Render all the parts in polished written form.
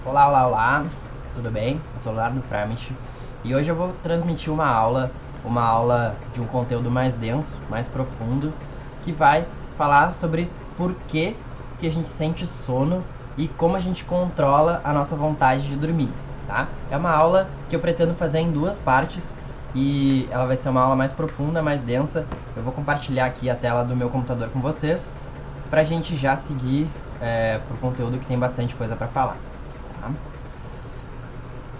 Olá, olá, olá, tudo bem? Eu sou o Leonardo Framich e hoje eu vou transmitir uma aula de um conteúdo mais denso, mais profundo, que vai falar sobre por que a gente sente sono e como a gente controla a nossa vontade de dormir, tá? É uma aula que eu pretendo fazer em duas partes e ela vai ser uma aula mais profunda, mais densa. Eu vou compartilhar aqui a tela do meu computador com vocês pra gente já seguir pro conteúdo que tem bastante coisa pra falar. Tá?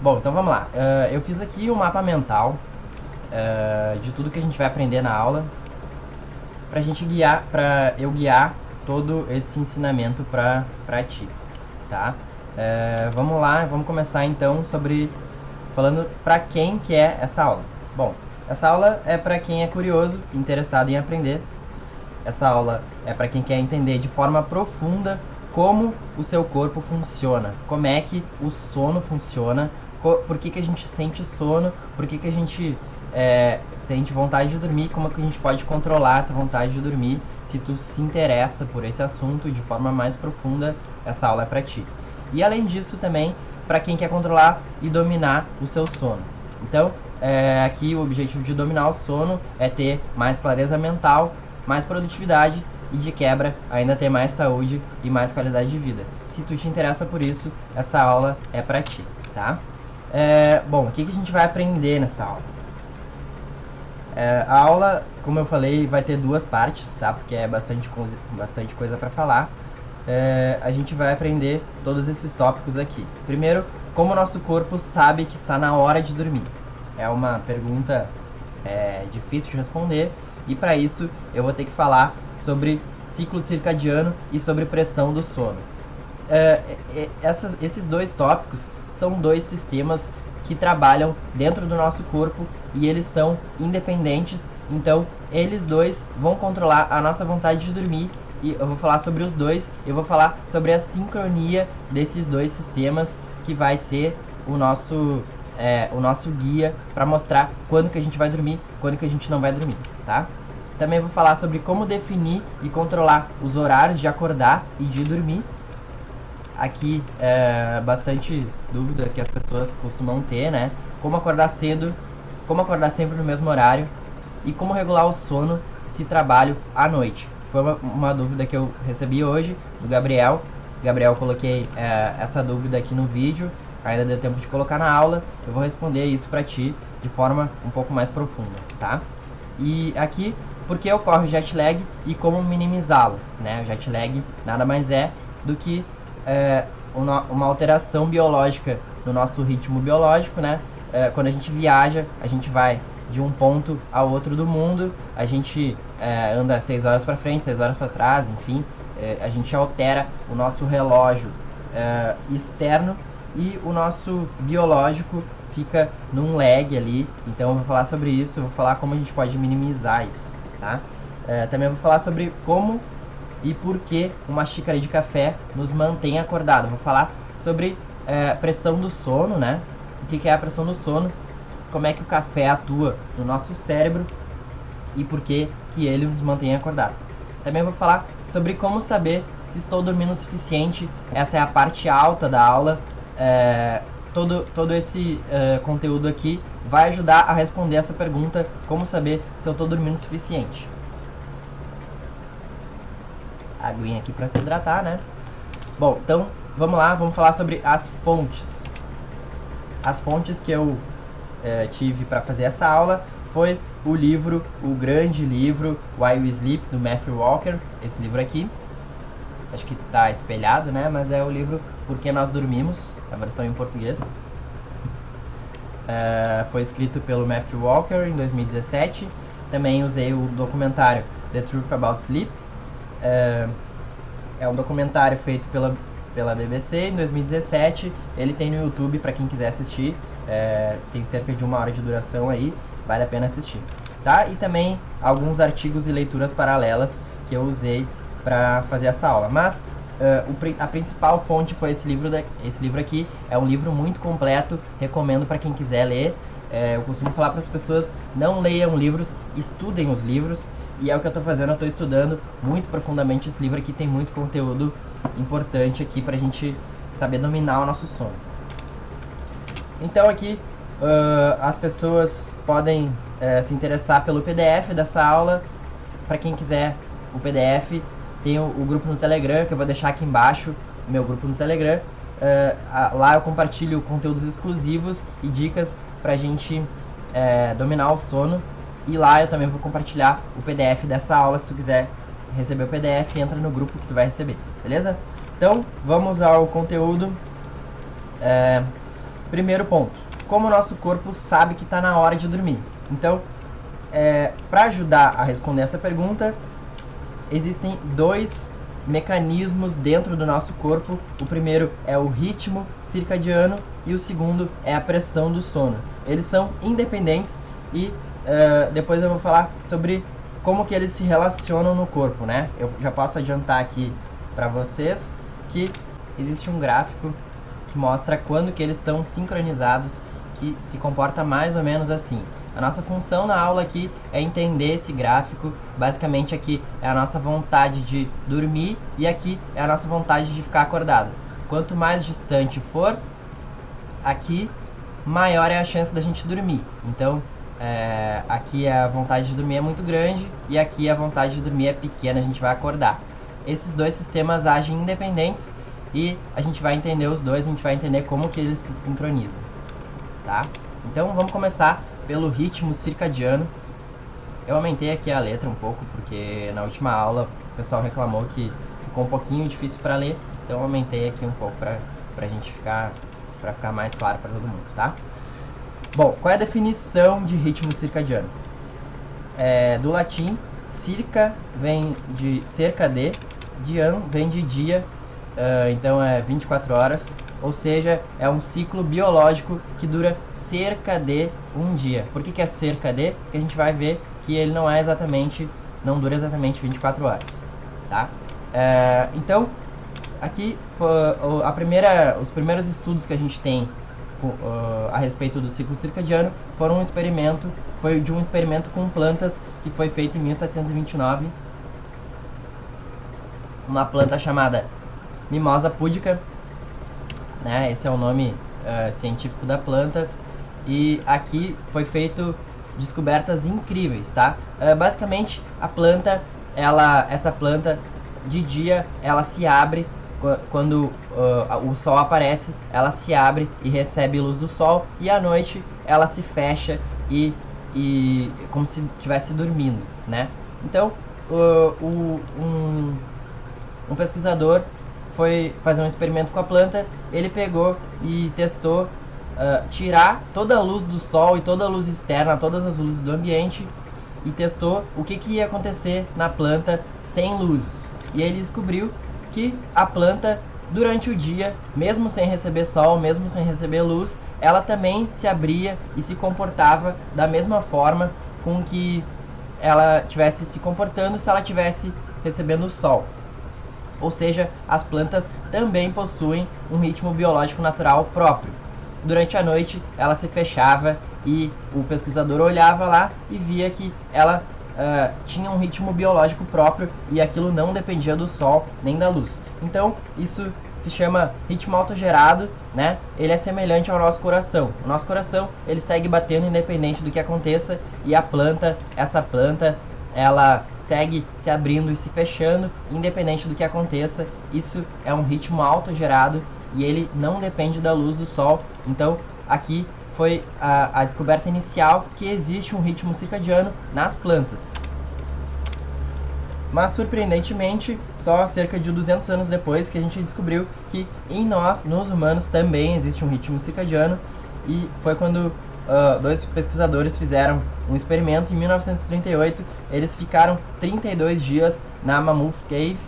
Bom, então vamos lá. Eu fiz aqui um mapa mental de tudo que a gente vai aprender na aula para eu guiar todo esse ensinamento para ti, tá? Vamos lá, vamos começar então falando para quem que é essa aula. Bom, essa aula é para quem é curioso, interessado em aprender. Essa aula é para quem quer entender de forma profunda como o seu corpo funciona, como é que o sono funciona, por que a gente sente sono, por que a gente sente vontade de dormir, como é que a gente pode controlar essa vontade de dormir. Se tu se interessa por esse assunto de forma mais profunda, essa aula é para ti. E além disso também, para quem quer controlar e dominar o seu sono. Então, aqui o objetivo de dominar o sono é ter mais clareza mental, mais produtividade e de quebra ainda ter mais saúde e mais qualidade de vida. Se tu te interessa por isso, essa aula é pra ti, tá? Bom, o que a gente vai aprender nessa aula? A aula, como eu falei, vai ter duas partes, tá? Porque é bastante coisa para falar. A gente vai aprender todos esses tópicos aqui. Primeiro, como o nosso corpo sabe que está na hora de dormir. É uma pergunta difícil de responder. E para isso eu vou ter que falar sobre ciclo circadiano e sobre pressão do sono. Esses dois tópicos são dois sistemas que trabalham dentro do nosso corpo e eles são independentes, então eles dois vão controlar a nossa vontade de dormir. E eu vou falar sobre os dois, eu vou falar sobre a sincronia desses dois sistemas, que vai ser o nosso guia para mostrar quando que a gente vai dormir, quando que a gente não vai dormir, tá? Também vou falar sobre como definir e controlar os horários de acordar e de dormir. Aqui bastante dúvida que as pessoas costumam ter, né? Como acordar cedo, como acordar sempre no mesmo horário e como regular o sono se trabalho à noite. Foi uma dúvida que eu recebi hoje do Gabriel. Gabriel, coloquei essa dúvida aqui no vídeo, ainda deu tempo de colocar na aula. Eu vou responder isso pra ti de forma um pouco mais profunda, tá? E aqui, por que ocorre o jet lag e como minimizá-lo, né? O jet lag nada mais é do que uma alteração biológica no nosso ritmo biológico, né? Quando a gente viaja, a gente vai de um ponto ao outro do mundo, a gente anda 6 horas para frente, 6 horas para trás, enfim, a gente altera o nosso relógio externo e o nosso biológico fica num lag ali. Então eu vou falar sobre isso, eu vou falar como a gente pode minimizar isso, tá? Também vou falar sobre como e por que uma xícara de café nos mantém acordado. Vou falar sobre pressão do sono, né? O que é a pressão do sono, como é que o café atua no nosso cérebro e por que ele nos mantém acordado. Também vou falar sobre como saber se estou dormindo o suficiente. Essa é a parte alta da aula. Todo esse conteúdo aqui vai ajudar a responder essa pergunta, como saber se eu estou dormindo o suficiente. Aguinha aqui para se hidratar, né? Bom, então vamos lá, vamos falar sobre as fontes. As fontes que eu tive para fazer essa aula foi o grande livro Why We Sleep, do Matthew Walker, esse livro aqui. Acho que está espelhado, né? Mas é o livro Por que Nós Dormimos, a versão em português. Foi escrito pelo Matthew Walker em 2017. Também usei o documentário The Truth About Sleep. É um documentário feito pela BBC em 2017. Ele tem no YouTube para quem quiser assistir. Tem cerca de 1 hora de duração aí, vale a pena assistir, tá? E também alguns artigos e leituras paralelas que eu usei para fazer essa aula. Mas a principal fonte foi esse livro aqui. É um livro muito completo, recomendo para quem quiser ler. Eu costumo falar para as pessoas: não leiam livros, estudem os livros. E é o que eu estou fazendo, eu estou estudando muito profundamente esse livro aqui. Tem muito conteúdo importante aqui para a gente saber dominar o nosso sono. Então aqui as pessoas podem se interessar pelo PDF dessa aula. Para quem quiser o PDF, tem o grupo no Telegram, que eu vou deixar aqui embaixo, meu grupo no Telegram. Lá eu compartilho conteúdos exclusivos e dicas pra gente dominar o sono. E lá eu também vou compartilhar o PDF dessa aula. Se tu quiser receber o PDF, entra no grupo que tu vai receber, beleza? Então, vamos ao conteúdo. Primeiro ponto, como o nosso corpo sabe que está na hora de dormir? Então, para ajudar a responder essa pergunta, existem dois mecanismos dentro do nosso corpo. O primeiro é o ritmo circadiano e o segundo é a pressão do sono. Eles são independentes e depois eu vou falar sobre como que eles se relacionam no corpo, né? Eu já posso adiantar aqui para vocês que existe um gráfico que mostra quando que eles estão sincronizados, que se comporta mais ou menos assim. A nossa função na aula aqui é entender esse gráfico. Basicamente aqui é a nossa vontade de dormir e aqui é a nossa vontade de ficar acordado. Quanto mais distante for, aqui maior é a chance da gente dormir. Então aqui a vontade de dormir é muito grande e aqui a vontade de dormir é pequena, a gente vai acordar. Esses dois sistemas agem independentes e a gente vai entender os dois, a gente vai entender como que eles se sincronizam, tá? Então vamos começar pelo ritmo circadiano. Eu aumentei aqui a letra um pouco porque na última aula o pessoal reclamou que ficou um pouquinho difícil para ler, então eu aumentei aqui um pouco pra gente ficar mais claro para todo mundo, tá? Bom, qual é a definição de ritmo circadiano? Do latim, circa vem de cerca de, dian vem de dia, então é 24 horas, ou seja, é um ciclo biológico que dura cerca de um dia. Por que é cerca de? Porque a gente vai ver que ele não dura exatamente 24 horas, tá? Então, aqui os primeiros estudos que a gente tem a respeito do ciclo circadiano foi de um experimento com plantas que foi feito em 1729. Uma planta chamada Mimosa pudica, né? Esse é o nome científico da planta. E aqui foi feito descobertas incríveis, tá? Basicamente a planta, essa planta de dia ela se abre quando o sol aparece, ela se abre e recebe luz do sol, e à noite ela se fecha e como se estivesse dormindo, né? Então um pesquisador foi fazer um experimento com a planta. Ele pegou e testou tirar toda a luz do sol e toda a luz externa, todas as luzes do ambiente, e testou o que ia acontecer na planta sem luzes. E ele descobriu que a planta, durante o dia, mesmo sem receber sol, mesmo sem receber luz, ela também se abria e se comportava da mesma forma com que ela estivesse se comportando se ela estivesse recebendo o sol. Ou seja, as plantas também possuem um ritmo biológico natural próprio. Durante a noite, ela se fechava e o pesquisador olhava lá e via que ela tinha um ritmo biológico próprio e aquilo não dependia do sol nem da luz. Então, isso se chama ritmo autogerado, né? Ele é semelhante ao nosso coração. O nosso coração, ele segue batendo independente do que aconteça, e essa planta, ela segue se abrindo e se fechando independente do que aconteça. Isso é um ritmo autogerado e ele não depende da luz do sol. Então, aqui foi a descoberta inicial que existe um ritmo circadiano nas plantas. Mas, surpreendentemente, só cerca de 200 anos depois que a gente descobriu que em nós, nos humanos, também existe um ritmo circadiano. E foi quando dois pesquisadores fizeram um experimento em 1938. Eles ficaram 32 dias na Mammoth Cave,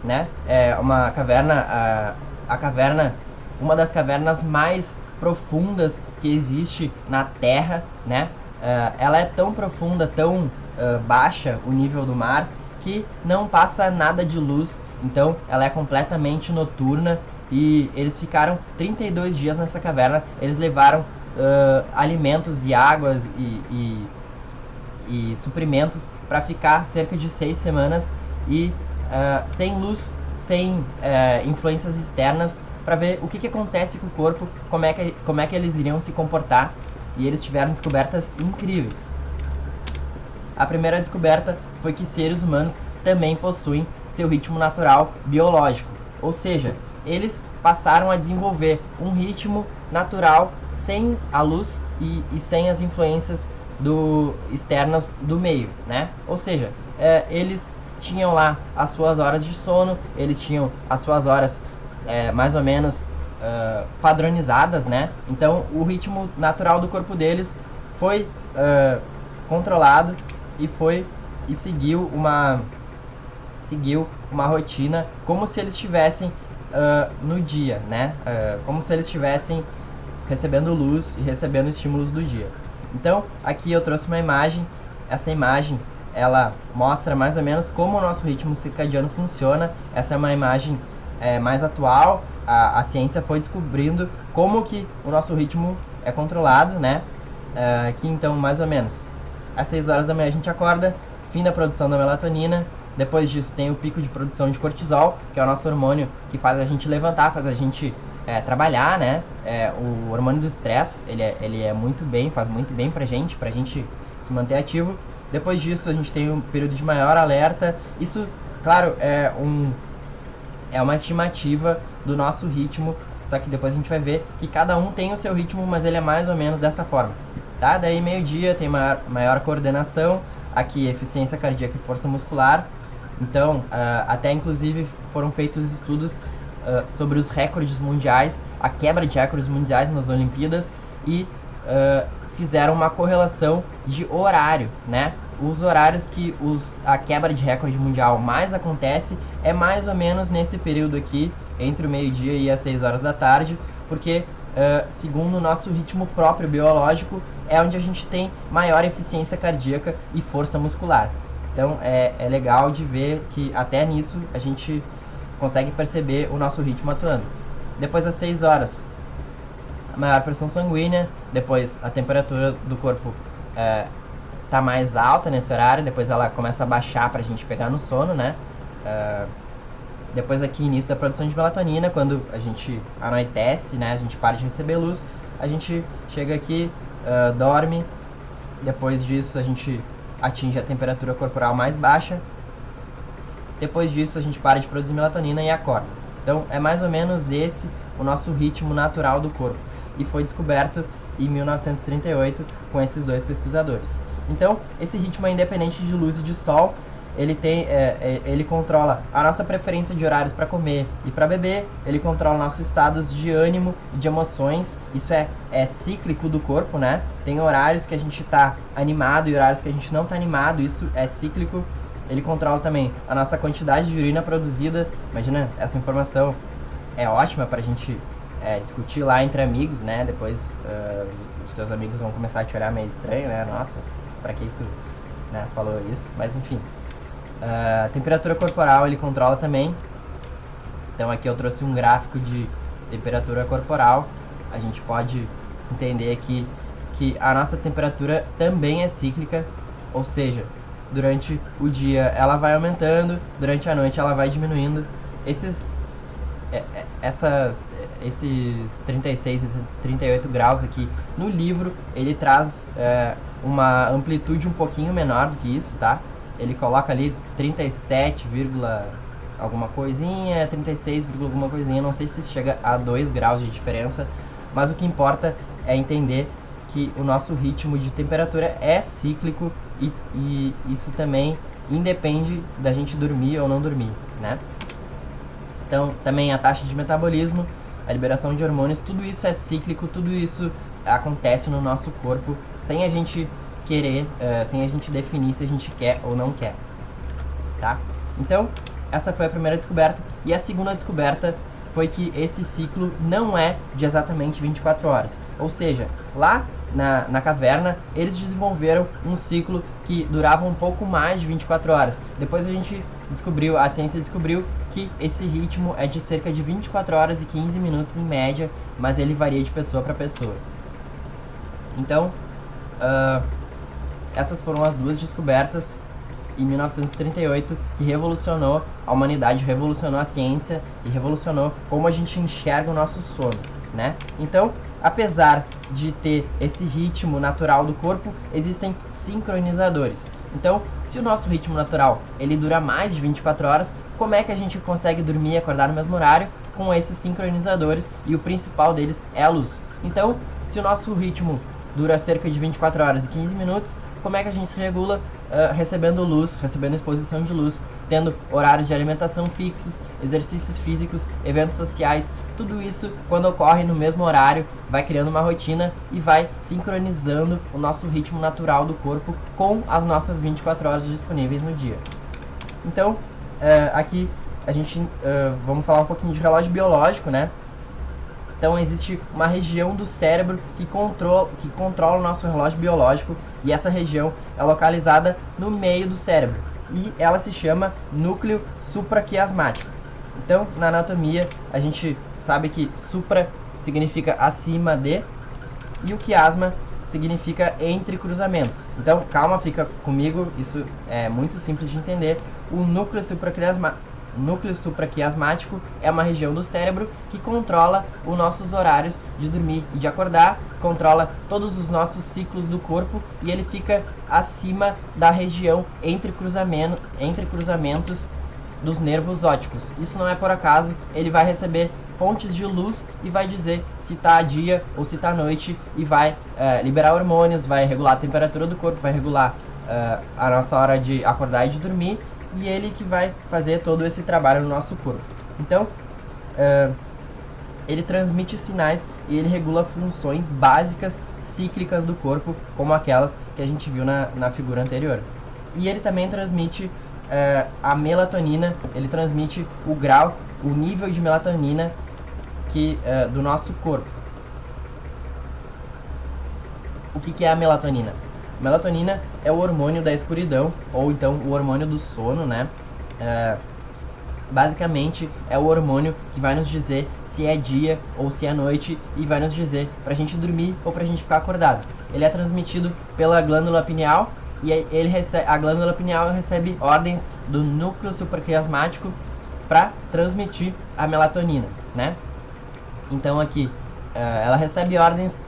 né? É uma caverna, uma das cavernas mais profundas que existe na Terra, né? Ela é tão profunda, tão baixa o nível do mar, que não passa nada de luz. Então ela é completamente noturna. E eles ficaram 32 dias nessa caverna. Eles levaram alimentos e águas e suprimentos para ficar cerca de 6 semanas e sem luz, sem influências externas. para ver o que acontece com o corpo, como é que eles iriam se comportar, e eles tiveram descobertas incríveis. A primeira descoberta foi que seres humanos também possuem seu ritmo natural biológico, ou seja, eles passaram a desenvolver um ritmo natural sem a luz e sem as influências externas do meio, né? Ou seja, eles tinham lá as suas horas de sono, eles tinham as suas horas mais ou menos padronizadas, né? Então o ritmo natural do corpo deles foi controlado e seguiu uma rotina como se eles estivessem no dia, né? Como se eles estivessem recebendo luz e recebendo estímulos do dia. Então, aqui eu trouxe uma imagem. Essa imagem, ela mostra mais ou menos como o nosso ritmo circadiano funciona. Essa é uma imagem mais atual. A ciência foi descobrindo como que o nosso ritmo é controlado, né? Aqui, então, mais ou menos, às 6 horas da manhã a gente acorda, fim da produção da melatonina. Depois disso tem o pico de produção de cortisol, que é o nosso hormônio que faz a gente levantar, faz a gente trabalhar, né? O hormônio do estresse, ele é muito bem, faz muito bem pra gente se manter ativo. Depois disso a gente tem um período de maior alerta. Isso, claro, é uma estimativa do nosso ritmo, só que depois a gente vai ver que cada um tem o seu ritmo, mas ele é mais ou menos dessa forma, tá? Daí meio-dia tem maior coordenação, aqui eficiência cardíaca e força muscular. Então, até inclusive foram feitos estudos sobre os recordes mundiais, a quebra de recordes mundiais nas Olimpíadas, e fizeram uma correlação de horário, né? Os horários que a quebra de recorde mundial mais acontece é mais ou menos nesse período aqui, entre o meio-dia e as 6 horas da tarde, porque segundo o nosso ritmo próprio biológico, é onde a gente tem maior eficiência cardíaca e força muscular. Então é legal de ver que até nisso a gente consegue perceber o nosso ritmo atuando. Depois das 6 horas, a maior pressão sanguínea, depois a temperatura do corpo tá mais alta nesse horário, depois ela começa a baixar pra gente pegar no sono, né? Depois aqui, início da produção de melatonina, quando a gente anoitece, né? A gente para de receber luz, a gente chega aqui, dorme, depois disso a gente atinge a temperatura corporal mais baixa, depois disso a gente para de produzir melatonina e acorda. Então é mais ou menos esse o nosso ritmo natural do corpo, e foi descoberto em 1938 com esses dois pesquisadores. Então esse ritmo é independente de luz e de sol. Ele controla a nossa preferência de horários para comer e para beber, ele controla nossos estados de ânimo e de emoções. Isso é cíclico do corpo, né? Tem horários que a gente tá animado e horários que a gente não tá animado, isso é cíclico. Ele controla também a nossa quantidade de urina produzida. Imagina, essa informação é ótima pra gente discutir lá entre amigos, né? Depois os teus amigos vão começar a te olhar meio estranho, né? Nossa, pra que tu falou isso? Mas enfim. A temperatura corporal ele controla também. Então aqui eu trouxe um gráfico de temperatura corporal. A gente pode entender aqui que a nossa temperatura também é cíclica, ou seja, durante o dia ela vai aumentando, durante a noite ela vai diminuindo. Esses 36 e 38 graus aqui no livro, ele traz uma amplitude um pouquinho menor do que isso, tá? Ele coloca ali 37, alguma coisinha, 36, alguma coisinha, não sei se chega a 2 graus de diferença, mas o que importa é entender que o nosso ritmo de temperatura é cíclico e isso também independe da gente dormir ou não dormir, né? Então, também a taxa de metabolismo, a liberação de hormônios, tudo isso é cíclico, tudo isso acontece no nosso corpo sem a gente querer, sem a gente definir se a gente quer ou não quer, tá? Então, essa foi a primeira descoberta. E a segunda descoberta foi que esse ciclo não é de exatamente 24 horas. Ou seja, lá na caverna, eles desenvolveram um ciclo que durava um pouco mais de 24 horas. Depois a ciência descobriu que esse ritmo é de cerca de 24 horas e 15 minutos em média, mas ele varia de pessoa para pessoa. Então, essas foram as duas descobertas em 1938, que revolucionou a humanidade, revolucionou a ciência e revolucionou como a gente enxerga o nosso sono, né? Então, apesar de ter esse ritmo natural do corpo, existem sincronizadores. Então, se o nosso ritmo natural ele dura mais de 24 horas, como é que a gente consegue dormir e acordar no mesmo horário? Com esses sincronizadores, e o principal deles é a luz. Então, se o nosso ritmo dura cerca de 24 horas e 15 minutos, como é que a gente se regula? Recebendo luz, recebendo exposição de luz, tendo horários de alimentação fixos, exercícios físicos, eventos sociais, tudo isso, quando ocorre no mesmo horário, vai criando uma rotina e vai sincronizando o nosso ritmo natural do corpo com as nossas 24 horas disponíveis no dia. Então, aqui a gente vamos falar um pouquinho de relógio biológico, né? Então existe uma região do cérebro que controla o nosso relógio biológico, e essa região é localizada no meio do cérebro e ela se chama núcleo supraquiasmático. Então, na anatomia, a gente sabe que supra significa acima de e o quiasma significa entre cruzamentos. Então, calma, fica comigo, isso é muito simples de entender. O núcleo supraquiasmático é uma região do cérebro que controla os nossos horários de dormir e de acordar, controla todos os nossos ciclos do corpo, e ele fica acima da região entre cruzamentos dos nervos ópticos. Isso não é por acaso, ele vai receber fontes de luz e vai dizer se está dia ou se está noite, e vai liberar hormônios, vai regular a temperatura do corpo, vai regular a nossa hora de acordar e de dormir, e ele que vai fazer todo esse trabalho no nosso corpo. Então, ele transmite sinais e ele regula funções básicas cíclicas do corpo, como aquelas que a gente viu na figura anterior. E ele também transmite a melatonina, ele transmite o nível de melatonina do nosso corpo. O que é a melatonina? Melatonina é o hormônio da escuridão, ou então o hormônio do sono, né? Basicamente é o hormônio que vai nos dizer se é dia ou se é noite, e vai nos dizer pra gente dormir ou pra gente ficar acordado. Ele é transmitido pela glândula pineal, e a glândula pineal recebe ordens do núcleo supraquiasmático para transmitir a melatonina, né? Então aqui ela recebe ordens,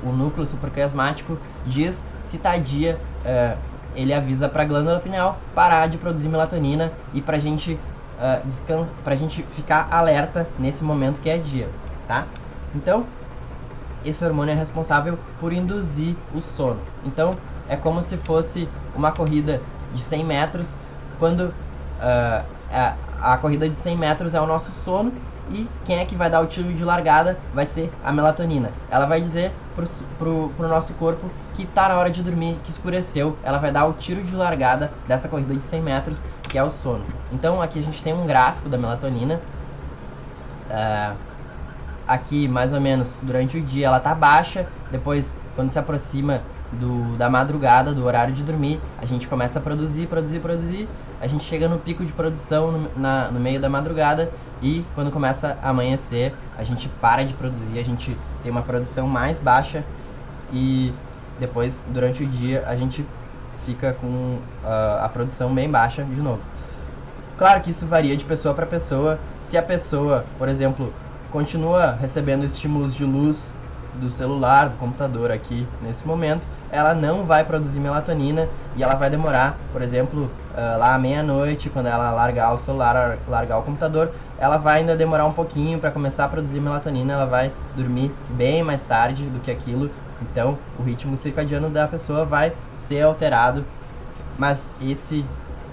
o núcleo supraquiasmático diz se tá dia, ele avisa para a glândula pineal parar de produzir melatonina e pra gente ficar alerta nesse momento que é dia, tá? Então, esse hormônio é responsável por induzir o sono. Então, é como se fosse uma corrida de 100 metros, quando a corrida de 100 metros é o nosso sono, e quem é que vai dar o tiro de largada vai ser a melatonina. Ela vai dizer pro nosso corpo que tá na hora de dormir, que escureceu. Ela vai dar o tiro de largada dessa corrida de 100 metros, que é o sono. Então aqui a gente tem um gráfico da melatonina. Aqui, mais ou menos, durante o dia ela tá baixa, depois, quando se aproxima da madrugada, do horário de dormir, a gente começa a produzir, a gente chega no pico de produção no meio da madrugada, e quando começa a amanhecer, a gente para de produzir, a gente tem uma produção mais baixa, e depois, durante o dia, a gente fica com a produção bem baixa de novo. Claro que isso varia de pessoa para pessoa. Se a pessoa, por exemplo, continua recebendo estímulos de luz do celular, do computador aqui nesse momento, ela não vai produzir melatonina, e ela vai demorar, por exemplo, lá à meia-noite, quando ela largar o celular, largar o computador, ela vai ainda demorar um pouquinho para começar a produzir melatonina, ela vai dormir bem mais tarde do que aquilo. Então o ritmo circadiano da pessoa vai ser alterado, mas esse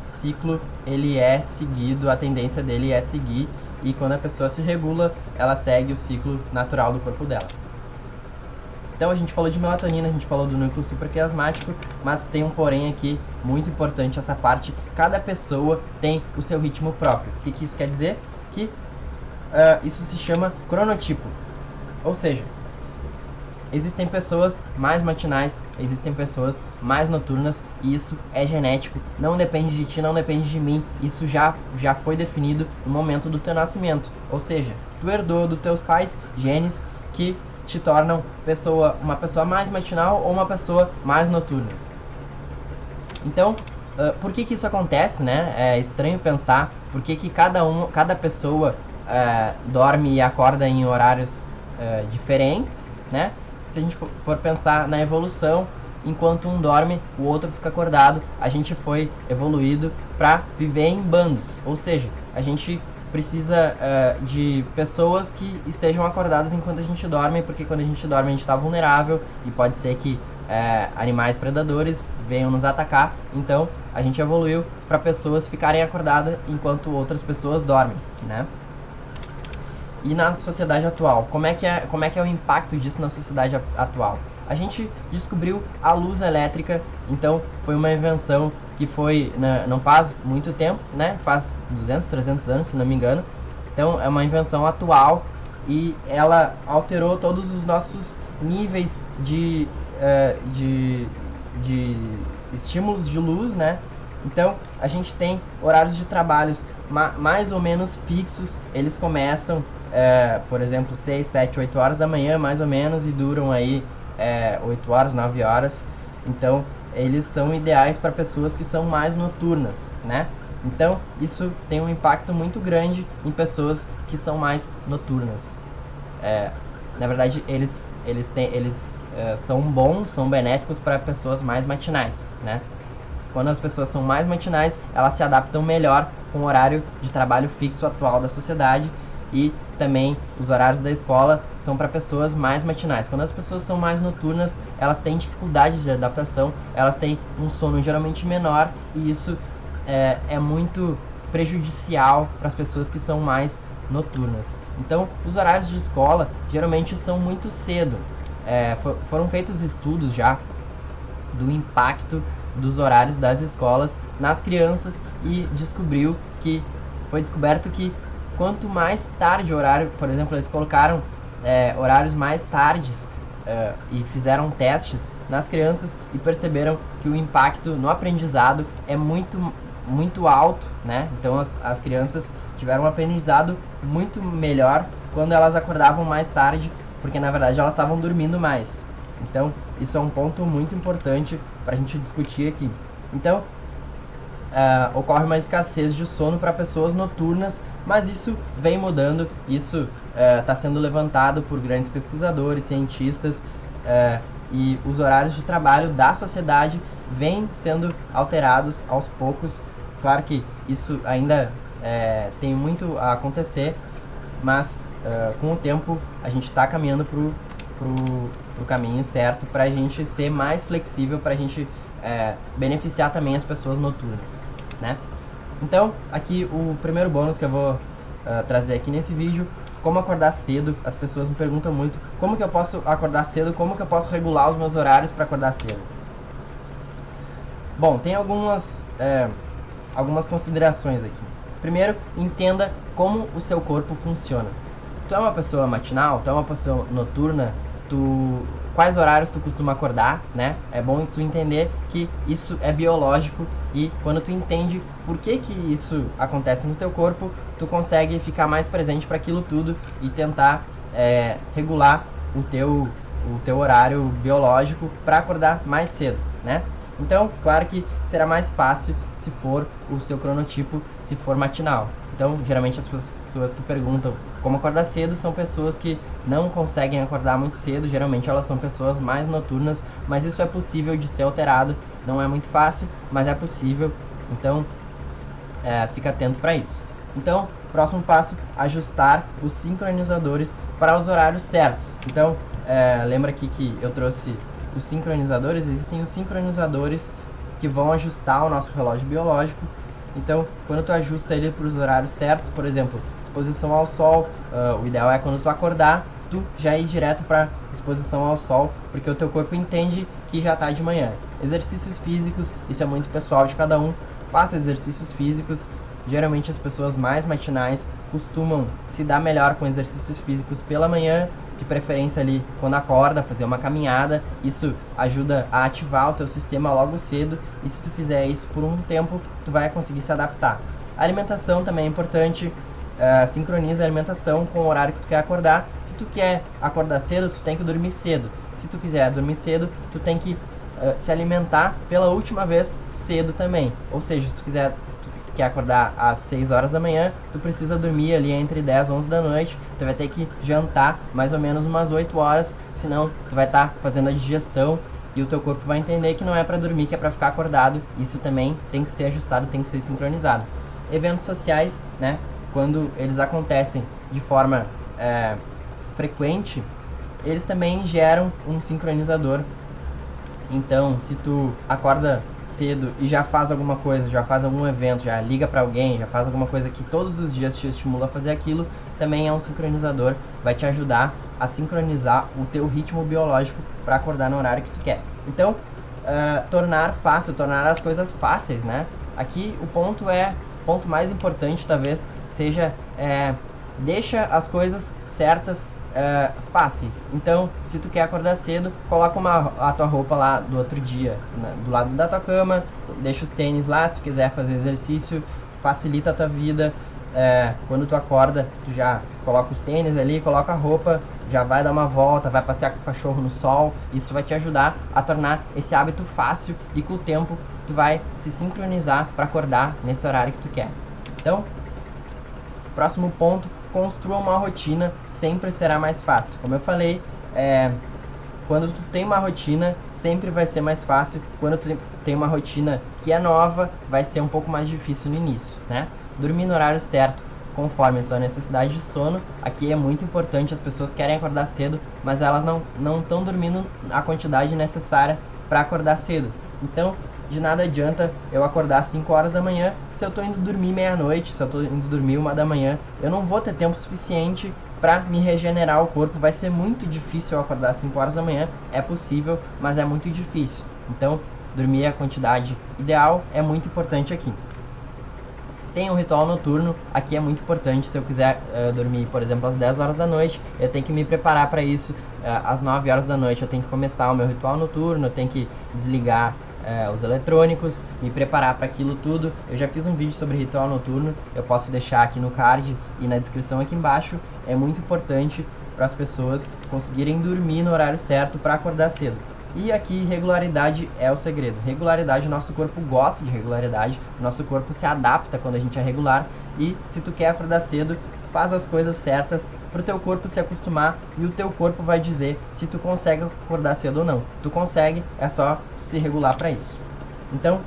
ciclo ele é seguido, a tendência dele é seguir, e quando a pessoa se regula, ela segue o ciclo natural do corpo dela. Então a gente falou de melatonina, a gente falou do núcleo supraquiasmático, mas tem um porém aqui muito importante essa parte: cada pessoa tem o seu ritmo próprio. O que isso quer dizer? Que isso se chama cronotipo, ou seja, existem pessoas mais matinais, existem pessoas mais noturnas, e isso é genético, não depende de ti, não depende de mim, isso já foi definido no momento do teu nascimento, ou seja, tu herdou dos teus pais genes que te tornam uma pessoa mais matinal ou uma pessoa mais noturna. Então, por que que isso acontece, né? É estranho pensar por que que cada pessoa dorme e acorda em horários diferentes, né? Se a gente for pensar na evolução, enquanto um dorme, o outro fica acordado, a gente foi evoluído para viver em bandos, ou seja, a gente precisa de pessoas que estejam acordadas enquanto a gente dorme, porque quando a gente dorme a gente está vulnerável e pode ser que animais predadores venham nos atacar. Então a gente evoluiu para pessoas ficarem acordadas enquanto outras pessoas dormem, né? E na sociedade atual, como é que é o impacto disso na sociedade atual? A gente descobriu a luz elétrica, então foi uma invenção que foi não faz muito tempo, né? Faz 200, 300 anos, se não me engano. Então é uma invenção atual e ela alterou todos os nossos níveis de estímulos de luz, né? Então a gente tem horários de trabalhos mais ou menos fixos, eles começam, por exemplo, 6, 7, 8 horas da manhã, mais ou menos, e duram aí 8 horas, 9 horas. Então eles são ideais para pessoas que são mais noturnas, né? Então isso tem um impacto muito grande em pessoas que são mais noturnas. Na verdade, eles são bons, são benéficos para pessoas mais matinais, né? Quando as pessoas são mais matinais, elas se adaptam melhor com o horário de trabalho fixo atual da sociedade, e também os horários da escola são para pessoas mais matinais. Quando as pessoas são mais noturnas, elas têm dificuldades de adaptação, elas têm um sono geralmente menor, e isso é muito prejudicial para as pessoas que são mais noturnas. Então, os horários de escola geralmente são muito cedo. Foram feitos estudos já do impacto dos horários das escolas nas crianças, e foi descoberto que quanto mais tarde o horário, por exemplo, eles colocaram horários mais tardes e fizeram testes nas crianças e perceberam que o impacto no aprendizado é muito alto, né? Então as crianças tiveram um aprendizado muito melhor quando elas acordavam mais tarde, porque na verdade elas estavam dormindo mais. Então isso é um ponto muito importante para a gente discutir aqui. Então ocorre uma escassez de sono para pessoas noturnas, mas isso vem mudando, isso está sendo levantado por grandes pesquisadores, cientistas, e os horários de trabalho da sociedade vêm sendo alterados aos poucos. Claro que isso ainda tem muito a acontecer, mas com o tempo a gente está caminhando pro caminho certo, para a gente ser mais flexível, para a gente beneficiar também as pessoas noturnas, né? Então, aqui o primeiro bônus que eu vou trazer aqui nesse vídeo: como acordar cedo. As pessoas me perguntam muito como que eu posso acordar cedo, como que eu posso regular os meus horários para acordar cedo. Bom, tem algumas considerações aqui. Primeiro, entenda como o seu corpo funciona. Se tu é uma pessoa matinal, tu é uma pessoa noturna, quais horários tu costuma acordar, né? É bom tu entender que isso é biológico, e quando tu entende por que isso acontece no teu corpo, tu consegue ficar mais presente para aquilo tudo e tentar regular o teu horário biológico para acordar mais cedo, né? Então, claro que será mais fácil se for o seu cronotipo, se for matinal. Então, geralmente as pessoas que perguntam como acordar cedo são pessoas que não conseguem acordar muito cedo, geralmente elas são pessoas mais noturnas, mas isso é possível de ser alterado, não é muito fácil, mas é possível, então fica atento para isso. Então, próximo passo: ajustar os sincronizadores para os horários certos. Então, lembra aqui que eu trouxe os sincronizadores. Existem os sincronizadores que vão ajustar o nosso relógio biológico. Então, quando tu ajusta ele para os horários certos, por exemplo, exposição ao sol, o ideal é quando tu acordar, tu já ir direto para exposição ao sol, porque o teu corpo entende que já está de manhã. Exercícios físicos, isso é muito pessoal de cada um. Faça exercícios físicos. Geralmente as pessoas mais matinais costumam se dar melhor com exercícios físicos pela manhã, de preferência ali quando acorda, fazer uma caminhada. Isso ajuda a ativar o teu sistema logo cedo, e se tu fizer isso por um tempo, tu vai conseguir se adaptar. A alimentação também é importante. Sincroniza a alimentação com o horário que tu quer acordar. Se tu quer acordar cedo, tu tem que dormir cedo. Se tu quiser dormir cedo, tu tem que se alimentar pela última vez cedo também. Ou seja, se tu quer acordar às 6 horas da manhã, tu precisa dormir ali entre 10 e 11 da noite, tu vai ter que jantar mais ou menos umas 8 horas, senão tu vai estar fazendo a digestão e o teu corpo vai entender que não é para dormir, que é para ficar acordado. Isso também tem que ser ajustado, tem que ser sincronizado. Eventos sociais, né, quando eles acontecem de forma frequente, eles também geram um sincronizador. Então, se tu acorda cedo e já faz alguma coisa, já faz algum evento, já liga para alguém, já faz alguma coisa que todos os dias te estimula a fazer aquilo, também é um sincronizador, vai te ajudar a sincronizar o teu ritmo biológico para acordar no horário que tu quer. Então, tornar as coisas fáceis, né? Aqui o ponto mais importante talvez seja deixa as coisas certas fáceis. Então, se tu quer acordar cedo, coloca a tua roupa lá do outro dia do lado da tua cama, deixa os tênis lá, se tu quiser fazer exercício, facilita a tua vida. Quando tu acorda, tu já coloca os tênis ali, coloca a roupa, já vai dar uma volta, vai passear com o cachorro no sol. Isso vai te ajudar a tornar esse hábito fácil e com o tempo tu vai se sincronizar para acordar nesse horário que tu quer. Então, próximo ponto, construa uma rotina, sempre será mais fácil. Como eu falei, quando tu tem uma rotina, sempre vai ser mais fácil. Quando tu tem uma rotina que é nova, vai ser um pouco mais difícil no início, né? Dormir no horário certo, conforme a sua necessidade de sono. Aqui é muito importante, as pessoas querem acordar cedo, mas elas não estão dormindo a quantidade necessária para acordar cedo. Então, de nada adianta eu acordar às 5 horas da manhã se eu estou indo dormir meia-noite, se eu estou indo dormir 1 da manhã. Eu não vou ter tempo suficiente para me regenerar o corpo. Vai ser muito difícil eu acordar às 5 horas da manhã. É possível, mas é muito difícil. Então, dormir a quantidade ideal é muito importante aqui. Tem um ritual noturno, aqui é muito importante. Se eu quiser dormir, por exemplo, às 10 horas da noite, eu tenho que me preparar para isso. Às 9 horas da noite eu tenho que começar o meu ritual noturno, eu tenho que desligar os eletrônicos, me preparar para aquilo tudo. Eu já fiz um vídeo sobre ritual noturno, eu posso deixar aqui no card e na descrição aqui embaixo. É muito importante para as pessoas conseguirem dormir no horário certo para acordar cedo. E aqui, regularidade é o segredo. Regularidade, nosso corpo gosta de regularidade, nosso corpo se adapta quando a gente é regular. E se tu quer acordar cedo, faz as coisas certas para o teu corpo se acostumar, e o teu corpo vai dizer se tu consegue acordar cedo ou não. Tu consegue, é só se regular para isso. Então,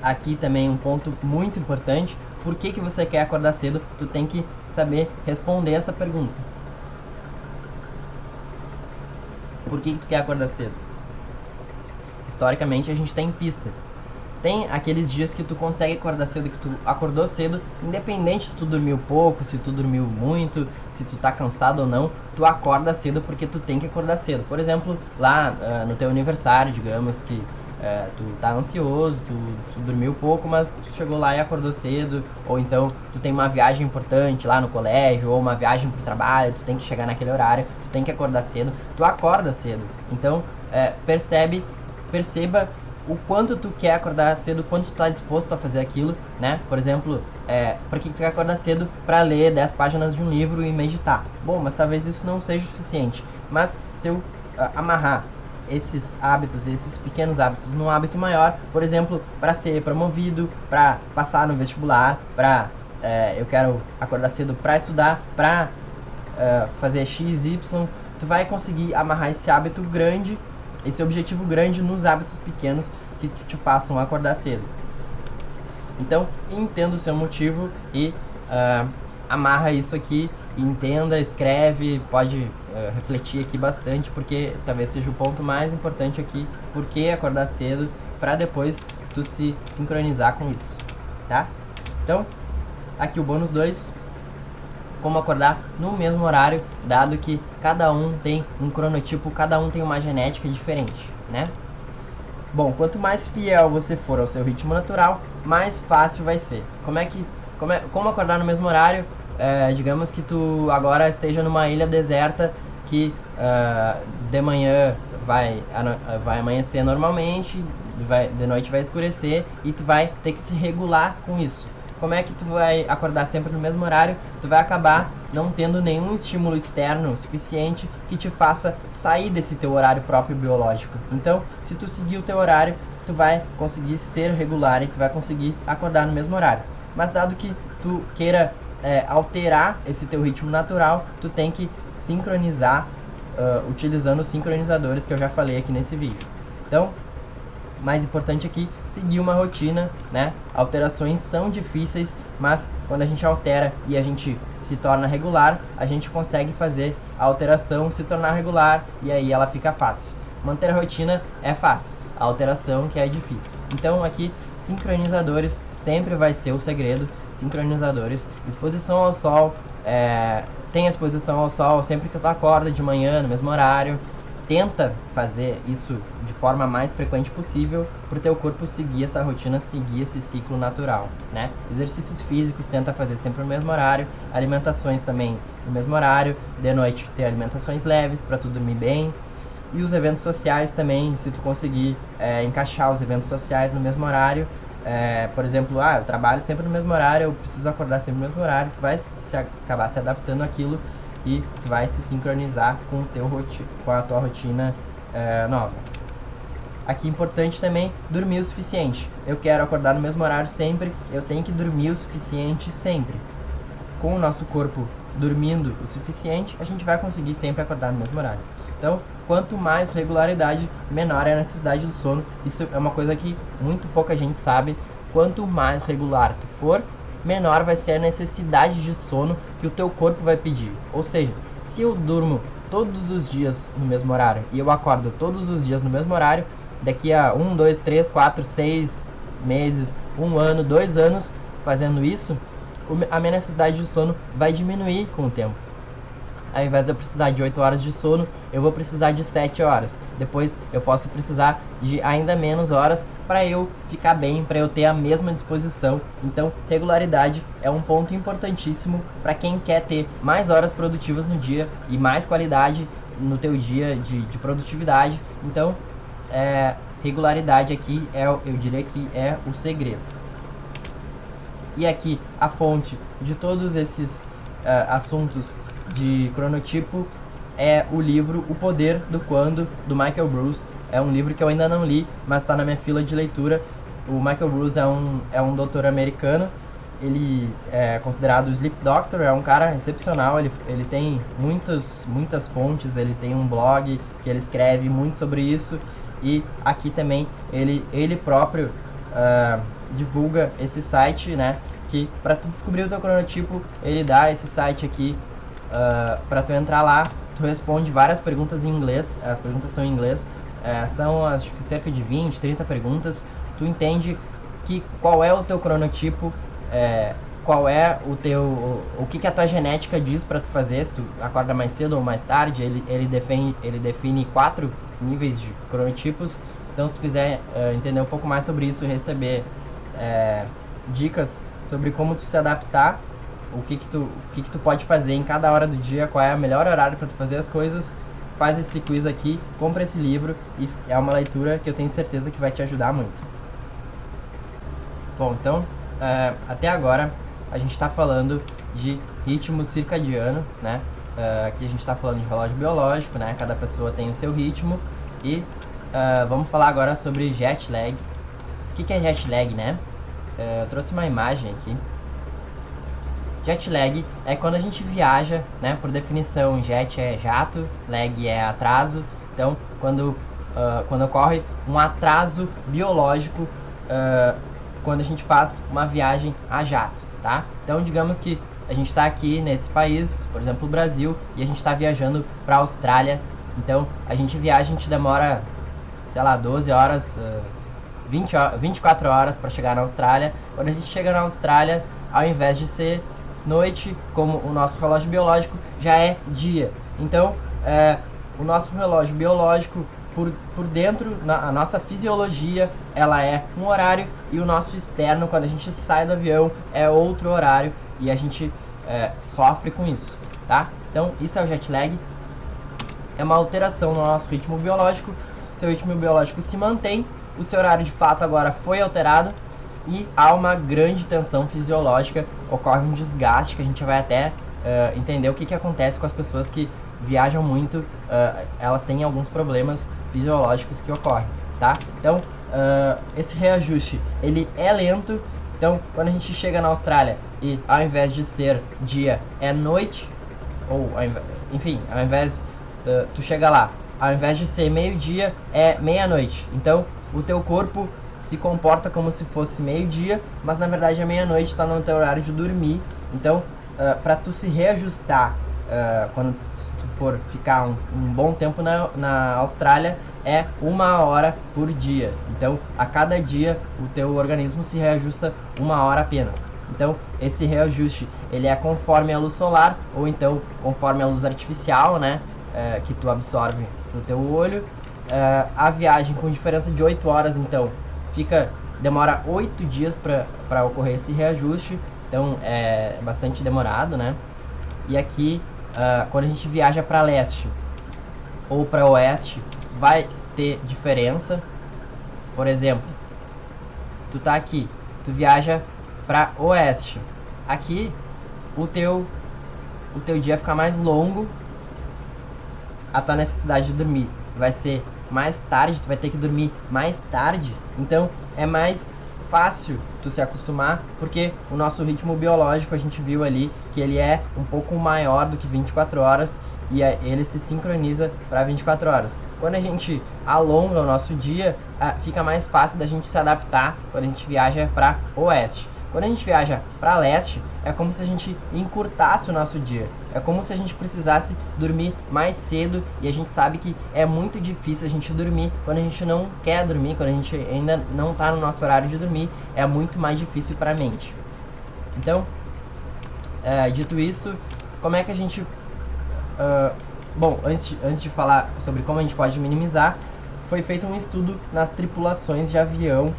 aqui também um ponto muito importante: por que você quer acordar cedo? Tu tem que saber responder essa pergunta. Por que tu quer acordar cedo? Historicamente, a gente tem pistas. Tem aqueles dias que tu consegue acordar cedo, que tu acordou cedo, independente se tu dormiu pouco, se tu dormiu muito, se tu tá cansado ou não, tu acorda cedo porque tu tem que acordar cedo. Por exemplo, lá no teu aniversário, digamos que tu tá ansioso, tu dormiu pouco, mas tu chegou lá e acordou cedo. Ou então tu tem uma viagem importante lá no colégio, ou uma viagem pro trabalho, tu tem que chegar naquele horário, tu tem que acordar cedo, tu acorda cedo. Então perceba o quanto tu quer acordar cedo, quanto tu tá disposto a fazer aquilo, né? Por exemplo, por que tu quer acordar cedo? Para ler 10 páginas de um livro e meditar. Bom, mas talvez isso não seja o suficiente. Mas se eu amarrar esses hábitos, esses pequenos hábitos, num hábito maior, por exemplo, para ser promovido, para passar no vestibular, eu quero acordar cedo para estudar, para fazer X, Y, tu vai conseguir amarrar esse hábito grande, esse objetivo grande, nos hábitos pequenos que te façam acordar cedo. Então, entenda o seu motivo e amarra isso aqui, entenda, escreve, pode refletir aqui bastante, porque talvez seja o ponto mais importante aqui: por que acordar cedo, para depois tu se sincronizar com isso, tá? Então, aqui o bônus 2, como acordar no mesmo horário, dado que cada um tem um cronotipo, cada um tem uma genética diferente, né? Bom, quanto mais fiel você for ao seu ritmo natural, mais fácil vai ser. Como acordar no mesmo horário? Digamos que tu agora esteja numa ilha deserta que de manhã vai amanhecer normalmente, de noite vai escurecer, e tu vai ter que se regular com isso. Como é que tu vai acordar sempre no mesmo horário? Tu vai acabar não tendo nenhum estímulo externo suficiente que te faça sair desse teu horário próprio biológico. Então, se tu seguir o teu horário, tu vai conseguir ser regular e tu vai conseguir acordar no mesmo horário. Mas dado que tu queira alterar esse teu ritmo natural, tu tem que sincronizar utilizando os sincronizadores que eu já falei aqui nesse vídeo. Então, mais importante aqui, seguir uma rotina, né? Alterações são difíceis, mas quando a gente altera e a gente se torna regular, a gente consegue fazer a alteração se tornar regular e aí ela fica fácil. Manter a rotina é fácil, a alteração que é difícil. Então aqui, sincronizadores sempre vai ser o segredo. Sincronizadores, exposição ao sol, tem exposição ao sol sempre que tu acorda de manhã, no mesmo horário. Tenta fazer isso de forma mais frequente possível para o teu corpo seguir essa rotina, seguir esse ciclo natural, né? Exercícios físicos tenta fazer sempre no mesmo horário, alimentações também no mesmo horário, de noite ter alimentações leves para tu dormir bem. E os eventos sociais também, se tu conseguir encaixar os eventos sociais no mesmo horário, por exemplo, eu trabalho sempre no mesmo horário, eu preciso acordar sempre no mesmo horário, tu vai acabar se adaptando àquilo e tu vai se sincronizar com a tua rotina nova. Aqui importante também, dormir o suficiente. Eu quero acordar no mesmo horário sempre, eu tenho que dormir o suficiente sempre. Com o nosso corpo dormindo o suficiente, a gente vai conseguir sempre acordar no mesmo horário. Então, quanto mais regularidade, menor é a necessidade do sono. Isso é uma coisa que muito pouca gente sabe. Quanto mais regular tu for, menor vai ser a necessidade de sono que o teu corpo vai pedir. Ou seja, se eu durmo todos os dias no mesmo horário e eu acordo todos os dias no mesmo horário, daqui a 1, 2, 3, 4, 6 meses, 1 ano, 2 anos fazendo isso, a minha necessidade de sono vai diminuir com o tempo. Ao invés de eu precisar de 8 horas de sono, eu vou precisar de 7 horas. Depois eu posso precisar de ainda menos horas para eu ficar bem, para eu ter a mesma disposição. Então, regularidade é um ponto importantíssimo para quem quer ter mais horas produtivas no dia e mais qualidade no teu dia de produtividade. Então, regularidade aqui eu diria que é o segredo. E aqui a fonte de todos esses assuntos de cronotipo é o livro O Poder do Quando, do Michael Breus. É um livro que eu ainda não li, mas está na minha fila de leitura. O Michael Breus é um doutor americano. Ele é considerado o Sleep Doctor, é um cara excepcional. Ele tem muitas fontes, ele tem um blog que ele escreve muito sobre isso. E aqui também ele próprio divulga esse site, né? Que para tu descobrir o teu cronotipo, ele dá esse site aqui. Para tu entrar lá, tu responde várias perguntas em inglês. As perguntas são em inglês, são acho que cerca de 20, 30 perguntas. Tu entende qual é o teu cronotipo, qual é o que a tua genética diz para tu fazer, se tu acorda mais cedo ou mais tarde. Ele define 4 níveis de cronotipos. Então, se tu quiser entender um pouco mais sobre isso, receber dicas sobre como tu se adaptar, o que tu pode fazer em cada hora do dia, qual é o melhor horário para tu fazer as coisas, faz esse quiz aqui, compra esse livro e é uma leitura que eu tenho certeza que vai te ajudar muito. Bom, então, até agora a gente está falando de ritmo circadiano, né? Aqui a gente está falando de relógio biológico, né? Cada pessoa tem o seu ritmo e vamos falar agora sobre jet lag. O que é jet lag, né? Eu trouxe uma imagem aqui. Jet lag é quando a gente viaja, né? Por definição, jet é jato, lag é atraso. Então, quando ocorre um atraso biológico, quando a gente faz uma viagem a jato, tá? Então, digamos que a gente está aqui nesse país, por exemplo, o Brasil, e a gente está viajando para a Austrália. Então, a gente demora, sei lá, 12 horas, 24 horas para chegar na Austrália. Quando a gente chega na Austrália, ao invés de ser noite, como o nosso relógio biológico, já é dia. Então, o nosso relógio biológico, por dentro, a nossa fisiologia, ela é um horário, e o nosso externo, quando a gente sai do avião, é outro horário, e a gente sofre com isso, tá? Então, isso é o jet lag. É uma alteração no nosso ritmo biológico. Seu ritmo biológico se mantém, o seu horário de fato agora foi alterado, e há uma grande tensão fisiológica, ocorre um desgaste que a gente vai até entender o que acontece com as pessoas que viajam muito. Elas têm alguns problemas fisiológicos que ocorrem, tá? Então, esse reajuste, ele é lento. Então, quando a gente chega na Austrália e ao invés de ser dia, é noite, ou enfim, ao invés tu chega lá, ao invés de ser meio-dia, é meia-noite. Então, o teu corpo se comporta como se fosse meio-dia, mas na verdade é meia-noite, está no teu horário de dormir. Então, para tu se reajustar, quando tu for ficar um bom tempo na Austrália, é 1 hora por dia. Então, a cada dia, o teu organismo se reajusta 1 hora apenas. Então, esse reajuste, ele é conforme a luz solar, ou então conforme a luz artificial, né, que tu absorve no teu olho. A viagem com diferença de 8 horas, então, demora 8 dias para ocorrer esse reajuste. Então, é bastante demorado, né? E aqui, quando a gente viaja para leste ou para oeste, vai ter diferença. Por exemplo, tu tá aqui, tu viaja para oeste. Aqui, o teu dia fica mais longo. A tua necessidade de dormir vai ser mais tarde, tu vai ter que dormir mais tarde. Então, é mais fácil tu se acostumar, porque o nosso ritmo biológico, a gente viu ali que ele é um pouco maior do que 24 horas e ele se sincroniza para 24 horas. Quando a gente alonga o nosso dia, fica mais fácil da gente se adaptar quando a gente viaja para oeste. Quando a gente viaja para leste, é como se a gente encurtasse o nosso dia. É como se a gente precisasse dormir mais cedo, e a gente sabe que é muito difícil a gente dormir quando a gente não quer dormir, quando a gente ainda não está no nosso horário de dormir, é muito mais difícil para a mente. Então, dito isso, como é que a gente... bom, antes de falar sobre como a gente pode minimizar, foi feito um estudo nas tripulações de avião.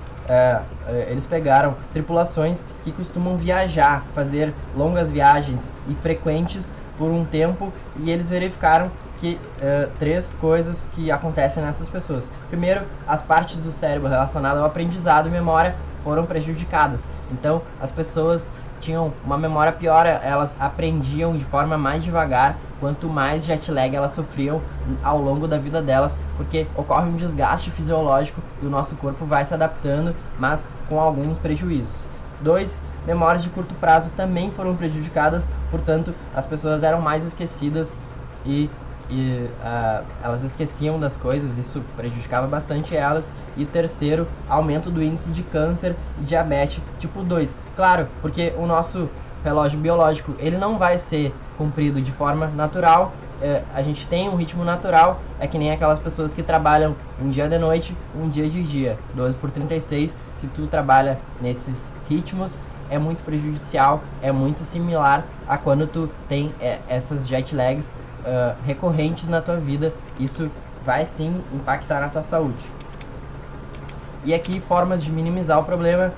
Eles pegaram tripulações que costumam viajar, fazer longas viagens e frequentes por um tempo, e eles verificaram que 3 coisas que acontecem nessas pessoas. Primeiro, as partes do cérebro relacionadas ao aprendizado e memória foram prejudicadas. Então, as pessoas tinham uma memória pior, elas aprendiam de forma mais devagar, quanto mais jet lag elas sofriam ao longo da vida delas, porque ocorre um desgaste fisiológico e o nosso corpo vai se adaptando, mas com alguns prejuízos. 2, memórias de curto prazo também foram prejudicadas, portanto, as pessoas eram mais esquecidas e elas esqueciam das coisas, isso prejudicava bastante elas. E terceiro, aumento do índice de câncer e diabetes tipo 2. Claro, porque o nosso relógio biológico, ele não vai ser cumprido de forma natural. A gente tem um ritmo natural, é que nem aquelas pessoas que trabalham um dia de noite, um dia de dia, 12 por 36. Se tu trabalha nesses ritmos, é muito prejudicial, é muito similar a quando tu tem essas jet lags recorrentes na tua vida. Isso vai sim impactar na tua saúde. E aqui, formas de minimizar o problema.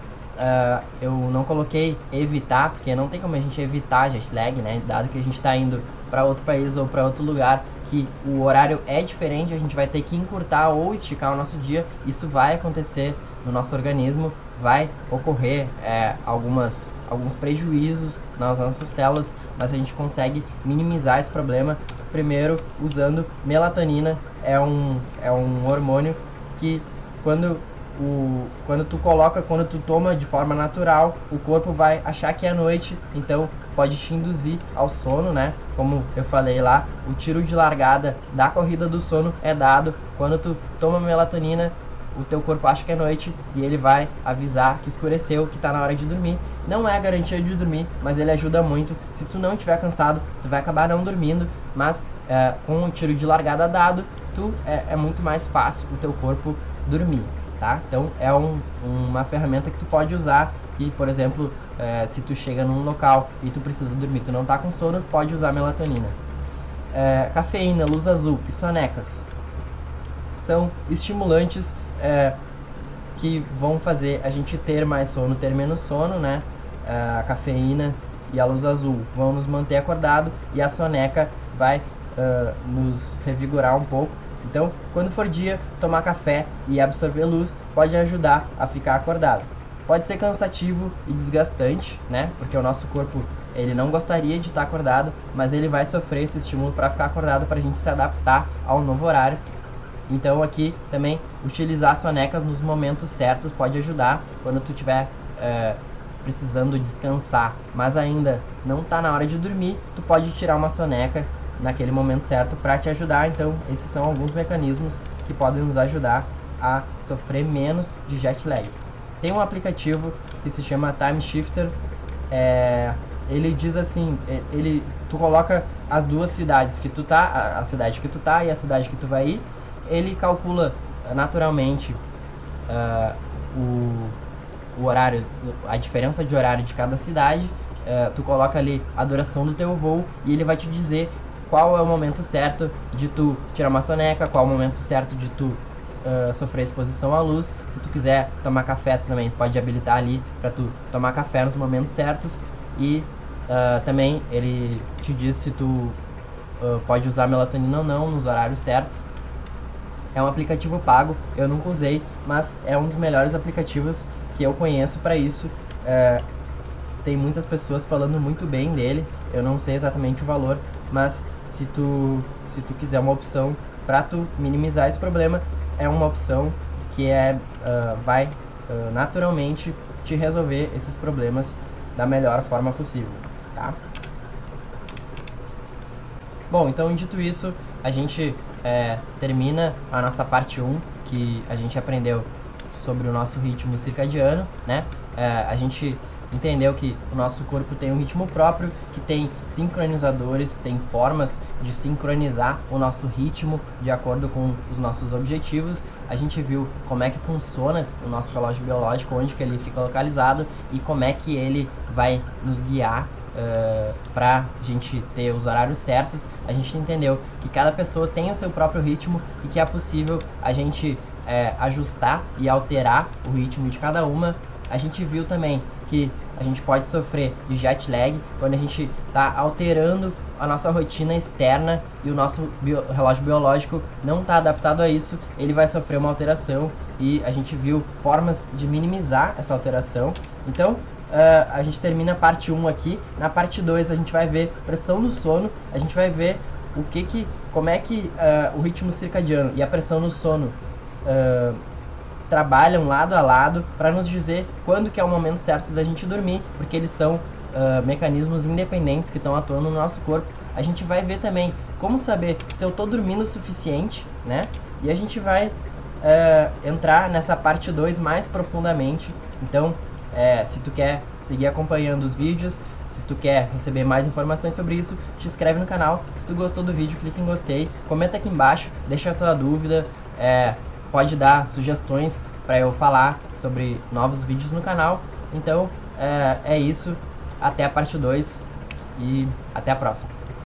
Eu não coloquei evitar, porque não tem como a gente evitar jet lag, né? Dado que a gente está indo para outro país ou para outro lugar que o horário é diferente, a gente vai ter que encurtar ou esticar o nosso dia. Isso vai acontecer no nosso organismo, vai ocorrer alguns prejuízos nas nossas células, mas a gente consegue minimizar esse problema primeiro usando melatonina. É um hormônio que quando tu toma de forma natural, o corpo vai achar que é noite, então pode te induzir ao sono, né? Como eu falei lá, o tiro de largada da corrida do sono é dado quando tu toma melatonina. O teu corpo acha que é noite e ele vai avisar que escureceu, que tá na hora de dormir. Não é a garantia de dormir, mas ele ajuda muito. Se tu não estiver cansado, tu vai acabar não dormindo, mas com o tiro de largada dado, é muito mais fácil o teu corpo dormir, tá? Então é uma ferramenta que tu pode usar. E, por exemplo, se tu chega num local e tu precisa dormir, tu não tá com sono, pode usar melatonina. Cafeína, luz azul e sonecas são estimulantes que vão fazer a gente ter mais sono, ter menos sono, né? A cafeína e a luz azul vão nos manter acordado, e a soneca vai nos revigorar um pouco. Então, quando for dia, tomar café e absorver luz pode ajudar a ficar acordado. Pode ser cansativo e desgastante, né? Porque o nosso corpo, ele não gostaria de estar acordado, mas ele vai sofrer esse estímulo para ficar acordado, para a gente se adaptar ao novo horário. Então aqui também utilizar sonecas nos momentos certos pode ajudar. Quando tu tiver precisando descansar, mas ainda não está na hora de dormir, tu pode tirar uma soneca naquele momento certo para te ajudar. Então esses são alguns mecanismos que podem nos ajudar a sofrer menos de jet lag. Tem um aplicativo que se chama Time Shifter. Ele diz assim, tu coloca as duas cidades que tu tá, a cidade que tu tá e a cidade que tu vai ir. Ele calcula naturalmente o horário, a diferença de horário de cada cidade. Tu coloca ali a duração do teu voo e ele vai te dizer qual é o momento certo de tu tirar uma soneca, qual é o momento certo de tu sofrer exposição à luz. Se tu quiser tomar café, tu também pode habilitar ali para tu tomar café nos momentos certos. E também ele te diz se tu pode usar melatonina ou não nos horários certos. É um aplicativo pago, eu nunca usei, mas é um dos melhores aplicativos que eu conheço para isso. Tem muitas pessoas falando muito bem dele, eu não sei exatamente o valor, mas se tu quiser uma opção para tu minimizar esse problema, é uma opção que vai naturalmente te resolver esses problemas da melhor forma possível, tá? Bom, então dito isso, a gente termina a nossa parte 1, que a gente aprendeu sobre o nosso ritmo circadiano, né? A gente entendeu que o nosso corpo tem um ritmo próprio, que tem sincronizadores, tem formas de sincronizar o nosso ritmo de acordo com os nossos objetivos. A gente viu como é que funciona o nosso relógio biológico, onde que ele fica localizado e como é que ele vai nos guiar para a gente ter os horários certos. A gente entendeu que cada pessoa tem o seu próprio ritmo e que é possível a gente ajustar e alterar o ritmo de cada uma. A gente viu também que a gente pode sofrer de jet lag quando a gente está alterando a nossa rotina externa e o nosso relógio biológico não está adaptado a isso, ele vai sofrer uma alteração e a gente viu formas de minimizar essa alteração. Então, a gente termina a parte 1 aqui. Na parte 2 a gente vai ver pressão no sono, a gente vai ver como é que o ritmo circadiano e a pressão no sono trabalham lado a lado para nos dizer quando que é o momento certo da gente dormir, porque eles são mecanismos independentes que estão atuando no nosso corpo. A gente vai ver também como saber se eu estou dormindo o suficiente, né? E a gente vai entrar nessa parte 2 mais profundamente. Então, se tu quer seguir acompanhando os vídeos, se tu quer receber mais informações sobre isso, te inscreve no canal. Se tu gostou do vídeo, clica em gostei, comenta aqui embaixo, deixa a tua dúvida, pode dar sugestões para eu falar sobre novos vídeos no canal. Então, é isso, até a parte 2 e até a próxima.